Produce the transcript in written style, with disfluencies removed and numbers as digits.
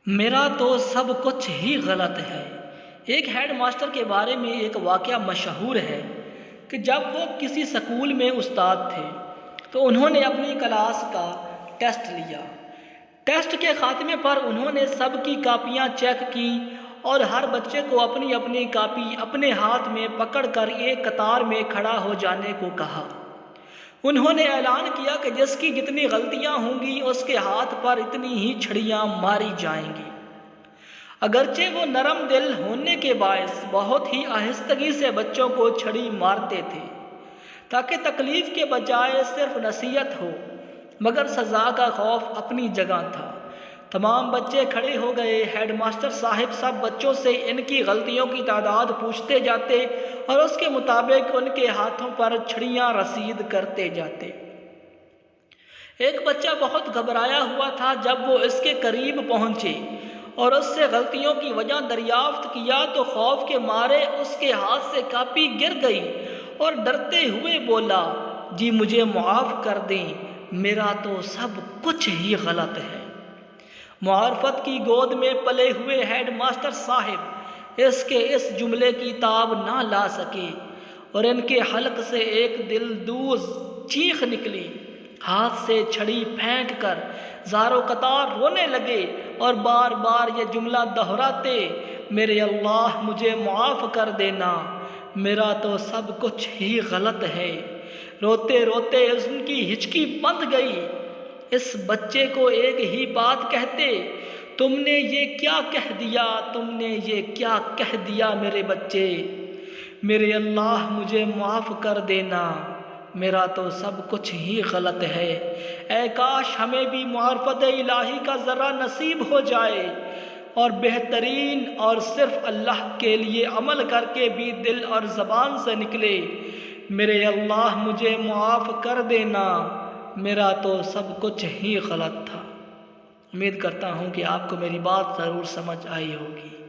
میرا تو سب کچھ ہی غلط ہے۔ ایک ہیڈ ماسٹر کے بارے میں ایک واقعہ مشہور ہے کہ جب وہ کسی سکول میں استاد تھے تو انہوں نے اپنی کلاس کا ٹیسٹ لیا۔ ٹیسٹ کے خاتمے پر انہوں نے سب کی کاپیاں چیک کی اور ہر بچے کو اپنی اپنی کاپی اپنے ہاتھ میں پکڑ کر ایک قطار میں کھڑا ہو جانے کو کہا۔ انہوں نے اعلان کیا کہ جس کی جتنی غلطیاں ہوں گی اس کے ہاتھ پر اتنی ہی چھڑیاں ماری جائیں گی۔ اگرچہ وہ نرم دل ہونے کے باعث بہت ہی آہستگی سے بچوں کو چھڑی مارتے تھے تاکہ تکلیف کے بجائے صرف نصیحت ہو، مگر سزا کا خوف اپنی جگہ تھا۔ تمام بچے کھڑے ہو گئے۔ ہیڈ ماسٹر صاحب سب بچوں سے ان کی غلطیوں کی تعداد پوچھتے جاتے اور اس کے مطابق ان کے ہاتھوں پر چھڑیاں رسید کرتے جاتے۔ ایک بچہ بہت گھبرایا ہوا تھا۔ جب وہ اس کے قریب پہنچے اور اس سے غلطیوں کی وجہ دریافت کیا تو خوف کے مارے اس کے ہاتھ سے کاپی گر گئی اور ڈرتے ہوئے بولا، جی مجھے معاف کر دیں، میرا تو سب کچھ ہی غلط ہے۔ معرفت کی گود میں پلے ہوئے ہیڈ ماسٹر صاحب اس کے اس جملے کی تاب نہ لا سکے اور ان کے حلق سے ایک دل دوز چیخ نکلی۔ ہاتھ سے چھڑی پھینک کر زاروں قطار رونے لگے اور بار بار یہ جملہ دہراتے، میرے اللہ مجھے معاف کر دینا، میرا تو سب کچھ ہی غلط ہے۔ روتے روتے ان کی ہچکی بند گئی۔ اس بچے کو ایک ہی بات کہتے، تم نے یہ کیا کہہ دیا، تم نے یہ کیا کہہ دیا میرے بچے، میرے اللہ مجھے معاف کر دینا، میرا تو سب کچھ ہی غلط ہے۔ اے کاش ہمیں بھی معرفت الہی کا ذرہ نصیب ہو جائے اور بہترین اور صرف اللہ کے لیے عمل کر کے بھی دل اور زبان سے نکلے، میرے اللہ مجھے معاف کر دینا، میرا تو سب کچھ ہی غلط تھا۔ امید کرتا ہوں کہ آپ کو میری بات ضرور سمجھ آئی ہوگی۔